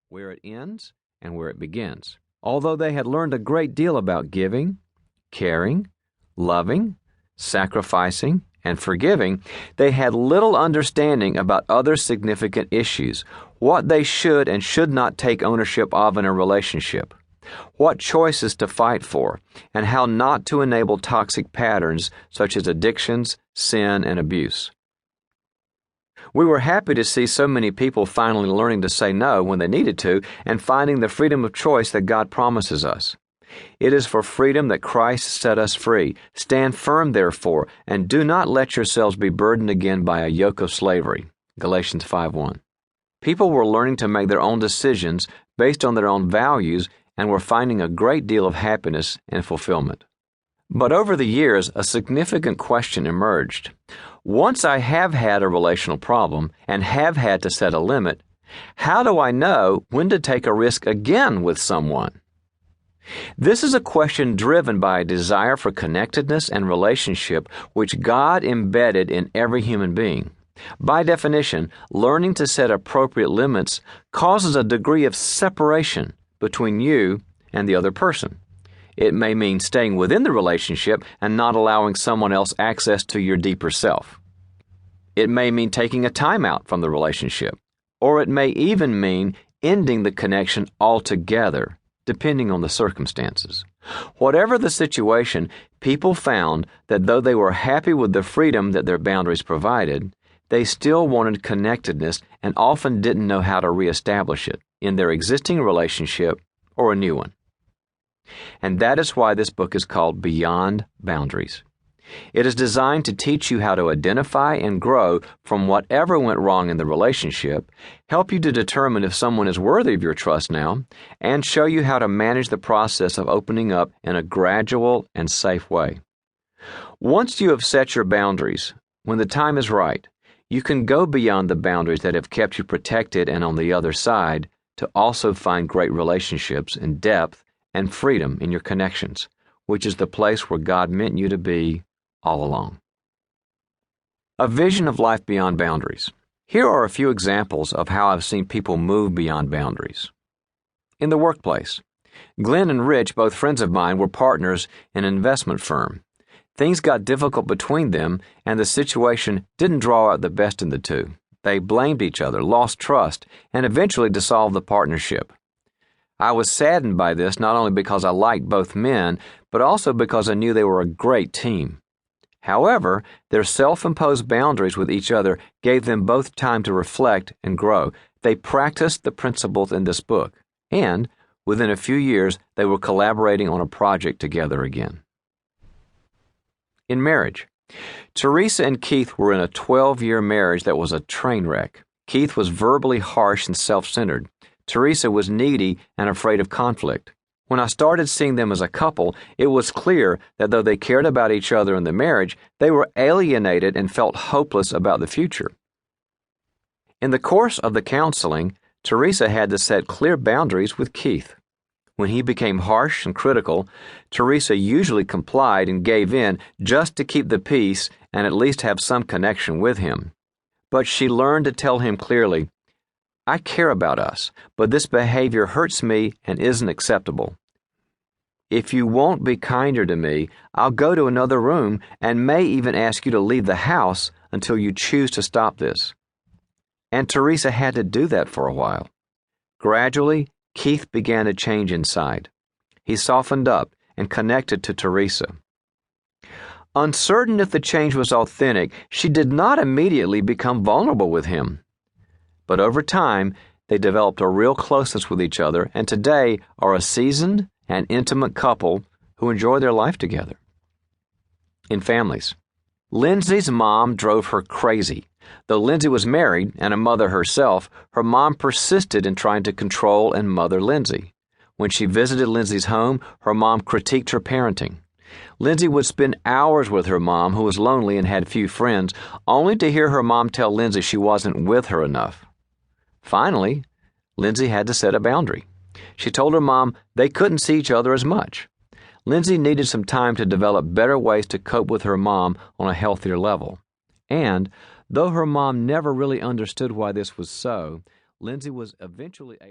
where it ends and where it begins. Although they had learned a great deal about giving, caring, loving, sacrificing, and forgiving, they had little understanding about other significant issues, what they should and should not take ownership of in a relationship, what choices to fight for, and how not to enable toxic patterns such as addictions, sin, and abuse. We were happy to see so many people finally learning to say no when they needed to and finding the freedom of choice that God promises us. It is for freedom that Christ set us free. Stand firm, therefore, and do not let yourselves be burdened again by a yoke of slavery. Galatians 5:1. People were learning to make their own decisions based on their own values and were finding a great deal of happiness and fulfillment. But over the years, a significant question emerged. Once I have had a relational problem and have had to set a limit, how do I know when to take a risk again with someone? This is a question driven by a desire for connectedness and relationship which God embedded in every human being. By definition, learning to set appropriate limits causes a degree of separation between you and the other person. It may mean staying within the relationship and not allowing someone else access to your deeper self. It may mean taking a time out from the relationship, or it may even mean ending the connection altogether, depending on the circumstances. Whatever the situation, people found that though they were happy with the freedom that their boundaries provided, they still wanted connectedness and often didn't know how to reestablish it in their existing relationship or a new one. And that is why this book is called Beyond Boundaries. It is designed to teach you how to identify and grow from whatever went wrong in the relationship, help you to determine if someone is worthy of your trust now, and show you how to manage the process of opening up in a gradual and safe way. Once you have set your boundaries, when the time is right, you can go beyond the boundaries that have kept you protected and on the other side to also find great relationships and depth and freedom in your connections, which is the place where God meant you to be all along. A vision of life beyond boundaries. Here are a few examples of how I've seen people move beyond boundaries. In the workplace, Glenn and Rich, both friends of mine, were partners in an investment firm. Things got difficult between them, and the situation didn't draw out the best in the two. They blamed each other, lost trust, and eventually dissolved the partnership. I was saddened by this not only because I liked both men, but also because I knew they were a great team. However, their self-imposed boundaries with each other gave them both time to reflect and grow. They practiced the principles in this book, and within a few years, they were collaborating on a project together again. In marriage, Teresa and Keith were in a 12-year marriage that was a train wreck. Keith was verbally harsh and self-centered. Teresa was needy and afraid of conflict. When I started seeing them as a couple, it was clear that though they cared about each other in the marriage, they were alienated and felt hopeless about the future. In the course of the counseling, Teresa had to set clear boundaries with Keith. When he became harsh and critical, Teresa usually complied and gave in just to keep the peace and at least have some connection with him. But she learned to tell him clearly, "I care about us, but this behavior hurts me and isn't acceptable. If you won't be kinder to me, I'll go to another room and may even ask you to leave the house until you choose to stop this." And Teresa had to do that for a while. Gradually, Keith began to change inside. He softened up and connected to Teresa. Uncertain if the change was authentic, she did not immediately become vulnerable with him. But over time, they developed a real closeness with each other and today are a seasoned and intimate couple who enjoy their life together. In families, Lindsay's mom drove her crazy. Though Lindsay was married and a mother herself, her mom persisted in trying to control and mother Lindsay. When she visited Lindsay's home, her mom critiqued her parenting. Lindsay would spend hours with her mom, who was lonely and had few friends, only to hear her mom tell Lindsay she wasn't with her enough. Finally, Lindsay had to set a boundary. She told her mom they couldn't see each other as much. Lindsay needed some time to develop better ways to cope with her mom on a healthier level. And though her mom never really understood why this was so, Lindsay was eventually able